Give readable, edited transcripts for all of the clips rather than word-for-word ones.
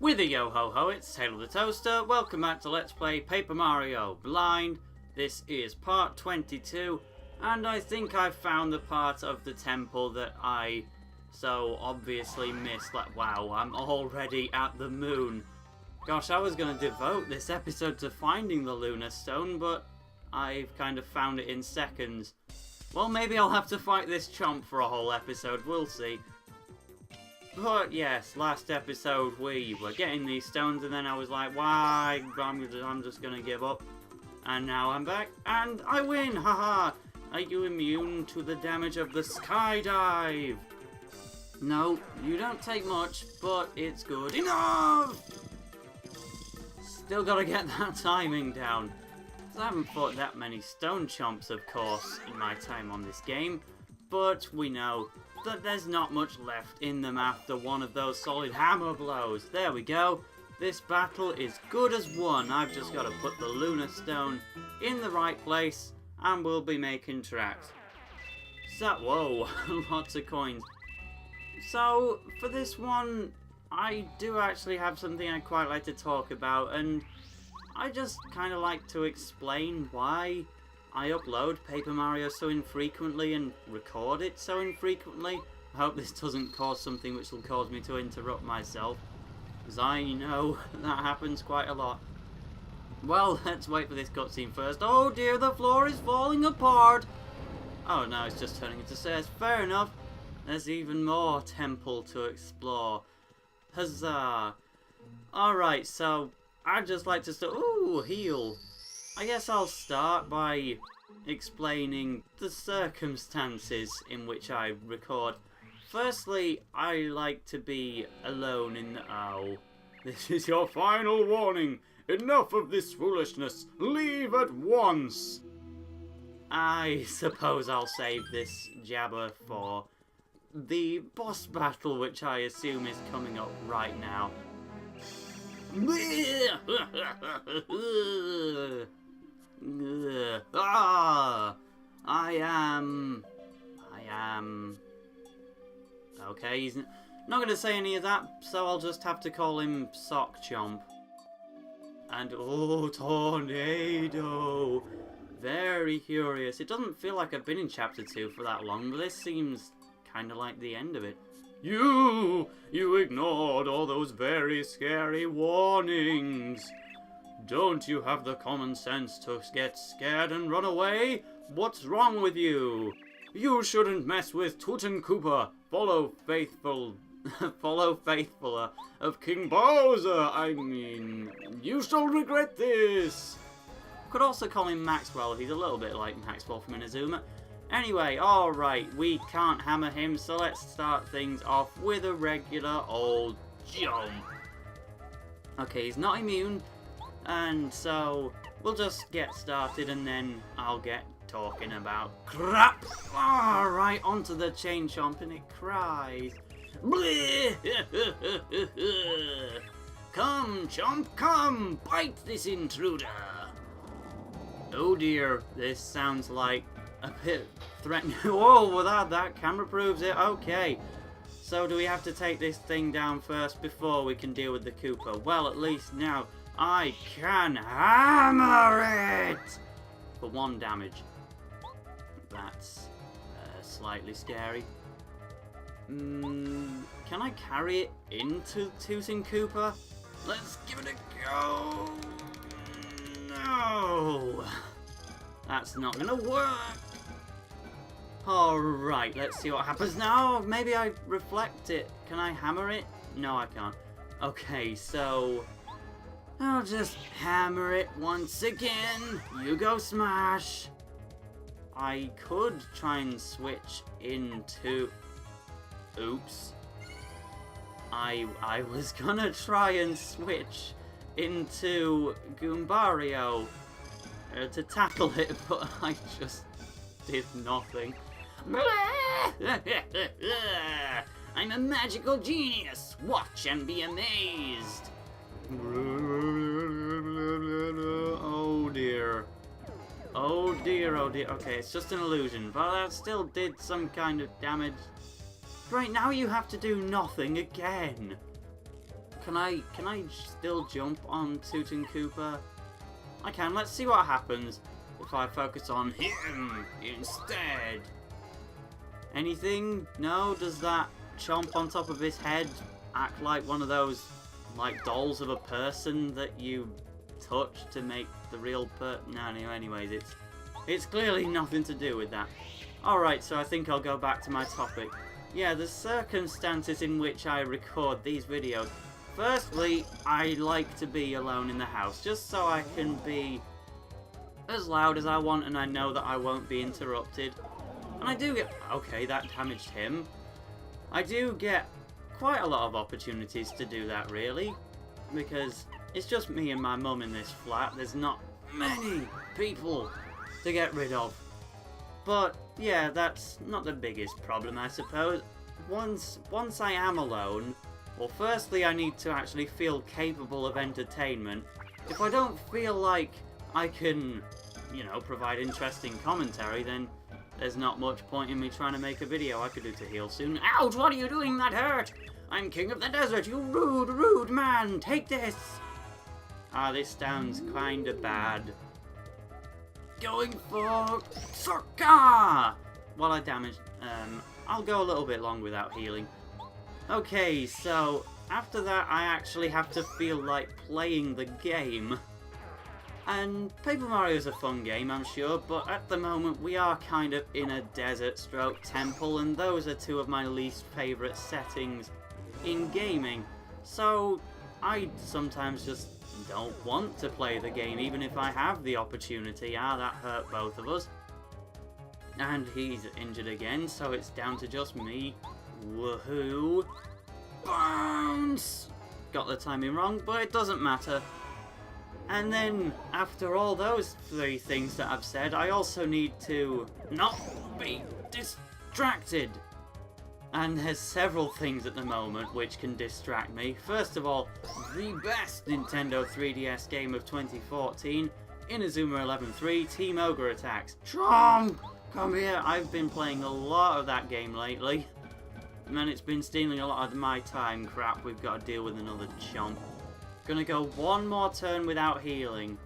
With a yo-ho-ho, it's TaleOfTheToaster. Welcome back to Let's Play Paper Mario Blind. This is part 22, and I think I've found the part of the temple that I so obviously missed. Like, wow, I'm already at the moon. Gosh, I was going to devote this episode to finding the lunar stone, but I've kind of found it in seconds. Well, maybe I'll have to fight this chomp for a whole episode, we'll see. But yes, last episode we were getting these stones and then I was like, why, I'm just gonna give up. And now I'm back and I win, haha! Are you immune to the damage of the skydive? No, you don't take much, but it's good enough! Still gotta get that timing down. I haven't fought that many stone chomps, of course, in my time on this game, but we know that there's not much left in them after one of those solid hammer blows. There we go. This battle is good as won. I've just got to put the lunar stone in the right place and we'll be making tracks. So, whoa, lots of coins. So, for this one, I do actually have something I'd quite like to talk about, and I just kind of like to explain why I upload Paper Mario so infrequently and record it so infrequently. I hope this doesn't cause something which will cause me to interrupt myself, as I know that happens quite a lot. Well, let's wait for this cutscene first. Oh dear, the floor is falling apart! Oh no, it's just turning into stairs. Fair enough. There's even more temple to explore. Huzzah! Alright, so I'd just like to start. Ooh, heal. I guess I'll start by explaining the circumstances in which I record. Firstly, I like to be alone in the... Oh. This is your final warning. Enough of this foolishness. Leave at once. I suppose I'll save this jabber for the boss battle, which I assume is coming up right now. I am... Okay, he's not going to say any of that, so I'll just have to call him Sock Chomp. And, oh, tornado! Very curious. It doesn't feel like I've been in Chapter 2 for that long, but this seems kind of like the end of it. You ignored all those very scary warnings. Don't you have the common sense to get scared and run away? What's wrong with you? You shouldn't mess with Tutankoopa. Follow faithfuler of King Bowser. I mean, you shall regret this. Could also call him Maxwell. He's a little bit like Maxwell from Inazuma. Anyway, alright, we can't hammer him, so let's start things off with a regular old jump. Okay, he's not immune, and so we'll just get started and then I'll get talking about crap. Alright, onto the chain chomp, and it cries. Come, chomp, come, bite this intruder. Oh dear, this sounds like a bit threatening. Whoa, without that camera proves it. Okay, so do we have to take this thing down first before we can deal with the Koopa? Well, at least now I can hammer it for 1 damage. That's slightly scary. Can I carry it into Tutankoopa? Let's give it a go. No, that's not gonna work. Alright, let's see what happens now. Maybe I reflect it. Can I hammer it? No, I can't. Okay, so I'll just hammer it once again. You go smash. I could try and switch into... Oops. I was gonna try and switch into Goombario to tackle it, but I just did nothing. I'm a magical genius. Watch and be amazed. Oh dear. Oh dear, oh dear. Okay, it's just an illusion, but that still did some kind of damage. Right, now you have to do nothing again. can I still jump on Tutankoopa? I can. Let's see what happens if I focus on him instead. Anything? No? Does that chomp on top of his head act like one of those, like, dolls of a person that you touch to make the real No, anyways, it's clearly nothing to do with that. Alright, so I think I'll go back to my topic. Yeah, the circumstances in which I record these videos. Firstly, I like to be alone in the house, just so I can be as loud as I want and I know that I won't be interrupted. And I do get... Okay, that damaged him. I do get quite a lot of opportunities to do that, really, because it's just me and my mum in this flat. There's not many people to get rid of. But yeah, that's not the biggest problem, I suppose. Once I am alone, well, firstly I need to actually feel capable of entertainment. If I don't feel like I can, you know, provide interesting commentary, then there's not much point in me trying to make a video. I could do to heal soon. Ouch, what are you doing? That hurt! I'm king of the desert, you rude, rude man! Take this! Ah, this sounds kinda bad. Going for Circa! Well, I damaged... I'll go a little bit long without healing. Okay, so after that I actually have to feel like playing the game. And Paper Mario is a fun game, I'm sure, but at the moment we are kind of in a desert stroke temple, and those are two of my least favourite settings in gaming. So I sometimes just don't want to play the game, even if I have the opportunity. Ah, that hurt both of us. And he's injured again, so it's down to just me. Woohoo! Bounce! Got the timing wrong, but it doesn't matter. And then, after all those three things that I've said, I also need to not be distracted. And there's several things at the moment which can distract me. First of all, the best Nintendo 3DS game of 2014, Inazuma 11-3 Team Ogre Attacks. Chomp! Come here, I've been playing a lot of that game lately. Man, it's been stealing a lot of my time. Crap, we've got to deal with another chomp. Gonna go one more turn without healing.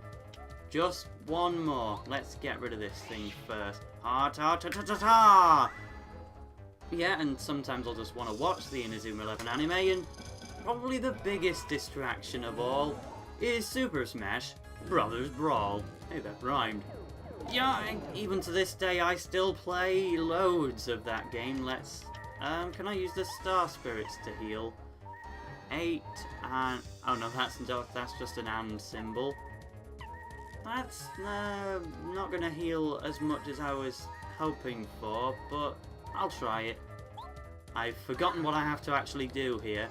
Just one more. Let's get rid of this thing first. Ha-ta-ta-ta-ta-ta! Yeah, and sometimes I'll just want to watch the Inazuma 11 anime, and probably the biggest distraction of all is Super Smash Brothers Brawl. Hey, that rhymed. Yeah, even to this day I still play loads of that game. Let's... can I use the Star Spirits to heal? 8 and... Oh no, that's just an and symbol. That's not gonna heal as much as I was hoping for, but I'll try it. I've forgotten what I have to actually do here.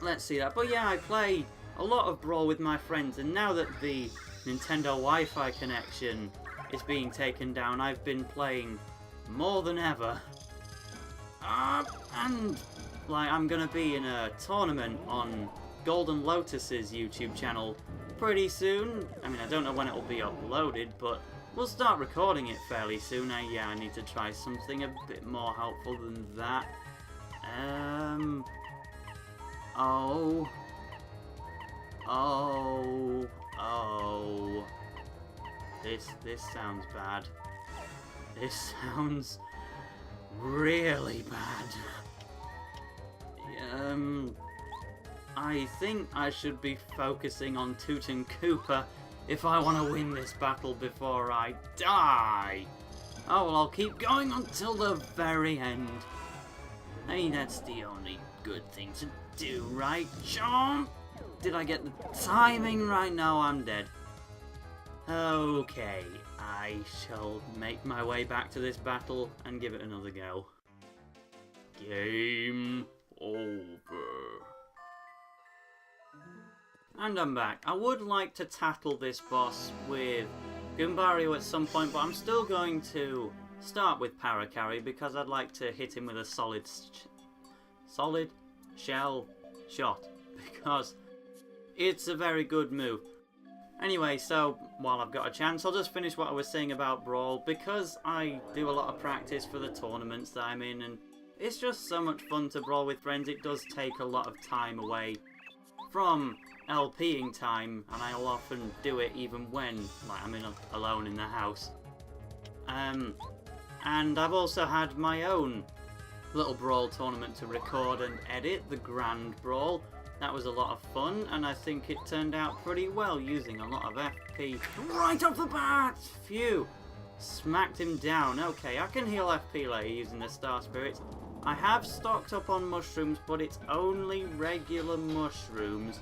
Let's see that. But yeah, I play a lot of Brawl with my friends, and now that the Nintendo Wi-Fi connection is being taken down, I've been playing more than ever. And like, I'm gonna be in a tournament on Golden Lotus's YouTube channel pretty soon. I mean, I don't know when it will be uploaded, but we'll start recording it fairly soon. Yeah, I need to try something a bit more helpful than that. This sounds bad. This sounds really bad. I think I should be focusing on Tutankoopa if I want to win this battle before I die. Oh, well, I'll keep going until the very end. I mean, that's the only good thing to do, right, John? Did I get the timing right? No, I'm dead. Okay, I shall make my way back to this battle and give it another go. Game over. And I'm back. I would like to tackle this boss with Goombario at some point, but I'm still going to start with Parakarry because I'd like to hit him with a solid shell shot because it's a very good move. Anyway, so while I've got a chance, I'll just finish what I was saying about Brawl. Because I do a lot of practice for the tournaments that I'm in, and it's just so much fun to brawl with friends. It does take a lot of time away from LPing time, and I'll often do it even when like I'm alone in the house. And I've also had my own little Brawl tournament to record and edit, the Grand Brawl. That was a lot of fun, and I think it turned out pretty well using a lot of FP right off the bat! Phew! Smacked him down. Okay, I can heal FP later using the Star Spirits. I have stocked up on mushrooms, but it's only regular mushrooms,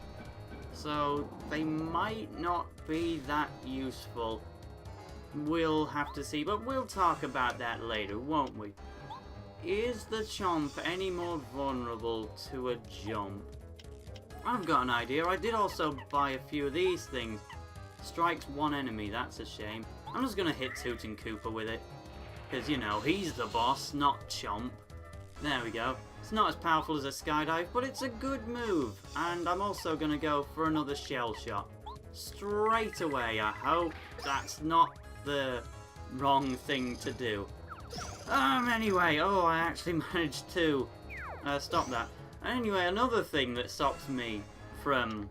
so they might not be that useful. We'll have to see, but we'll talk about that later, won't we? Is the Chomp any more vulnerable to a jump? I've got an idea. I did also buy a few of these things. Strikes one enemy, that's a shame. I'm just going to hit Tutankoopa with it. Because, you know, he's the boss, not Chomp. There we go. It's not as powerful as a skydive, but it's a good move. And I'm also going to go for another shell shot. Straight away, I hope that's not the wrong thing to do. Anyway, oh, I actually managed to stop that. Anyway, another thing that stops me from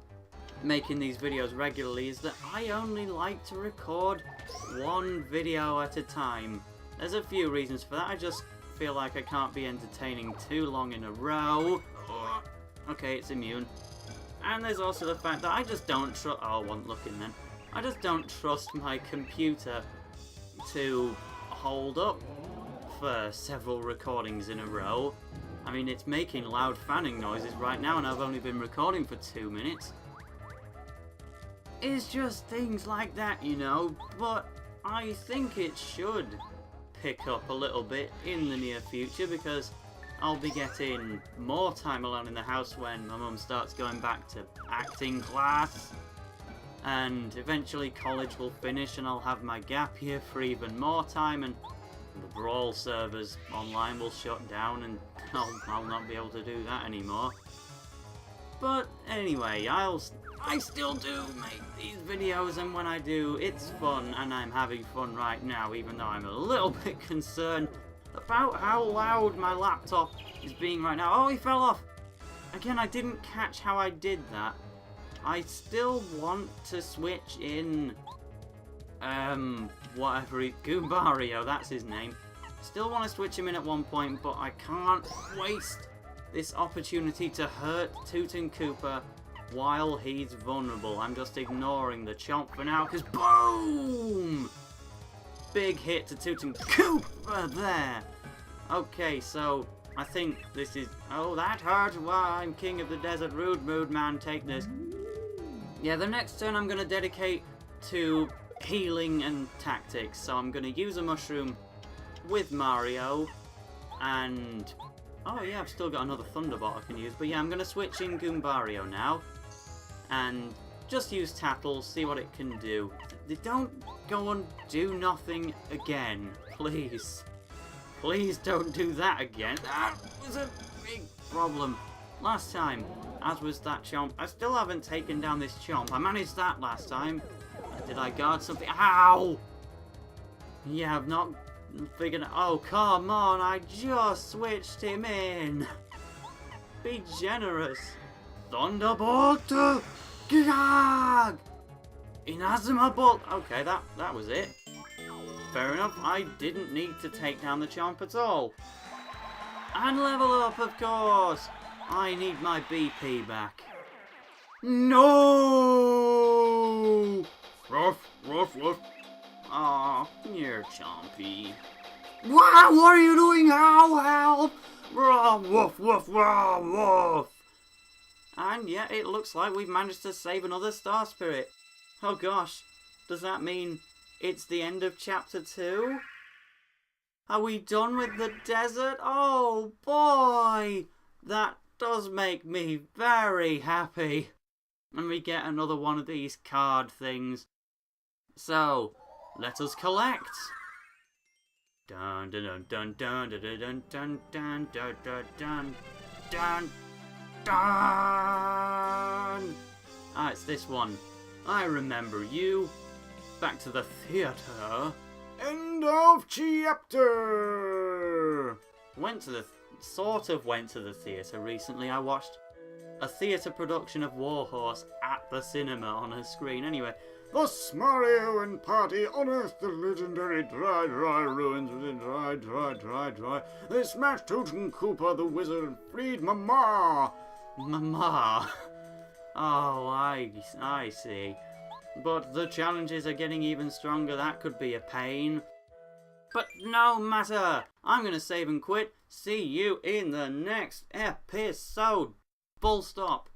making these videos regularly is that I only like to record one video at a time. There's a few reasons for that. I just feel like I can't be entertaining too long in a row. Okay, it's immune. And there's also the fact that I just don't trust... Oh, I wasn't looking then. I just don't trust my computer to hold up for several recordings in a row. I mean, it's making loud fanning noises right now, and I've only been recording for 2 minutes. It's just things like that, you know, but I think it should pick up a little bit in the near future, because I'll be getting more time alone in the house when my mum starts going back to acting class, and eventually college will finish and I'll have my gap year for even more time, and the Brawl servers online will shut down and I'll not be able to do that anymore. But anyway, I still do make these videos, and when I do, it's fun, and I'm having fun right now, even though I'm a little bit concerned about how loud my laptop is being right now. Oh, he fell off! Again, I didn't catch how I did that. I still want to switch in, Goombario, that's his name. Still want to switch him in at one point, but I can't waste this opportunity to hurt Tutankoopa while he's vulnerable. I'm just ignoring the Chomp for now, because boom! Big hit to Tutankoopa there. Okay, so I think this is... Oh, that hurt! Well, I'm king of the desert. Rude mood, man. Take this. Yeah, the next turn I'm going to dedicate to healing and tactics. So I'm going to use a mushroom with Mario, and... Oh yeah, I've still got another Thunderbolt I can use. But yeah, I'm going to switch in Goombario now, and just use Tattle, see what it can do. Don't go and do nothing again, please. Please don't do that again. That was a big problem last time, as was that Chomp. I still haven't taken down this Chomp. I managed that last time. Did I guard something? Ow! Yeah, I've not figured out. Oh, come on, I just switched him in. Be generous. Thunderbolt! Gag! Inazuma Bolt! Okay, that was it. Fair enough, I didn't need to take down the Chomp at all. And level up, of course! I need my BP back. No! Ruff, ruff, ruff. Aw, you're chompy. Wow, what are you doing? Ow, help! Woof, woof, woof. And yeah, it looks like we've managed to save another Star Spirit. Oh gosh, does that mean it's the end of Chapter 2? Are we done with the desert? Oh boy! That does make me very happy. And we get another one of these card things. So, let us collect. Dun dun dun dun dun dun dun dun dun dun dun dun dun. Ah, it's this one. I remember you. Back to the theater. End of chapter. Went to the theater recently. I watched a theatre production of Warhorse at the cinema on a screen. Anyway, Thus Mario and party unearthed the legendary dry ruins within dry. They smashed Tutankoopa the wizard and freed Mama. Mama. Oh, I see. But the challenges are getting even stronger. That could be a pain. But no matter. I'm going to save and quit. See you in the next episode. Full stop.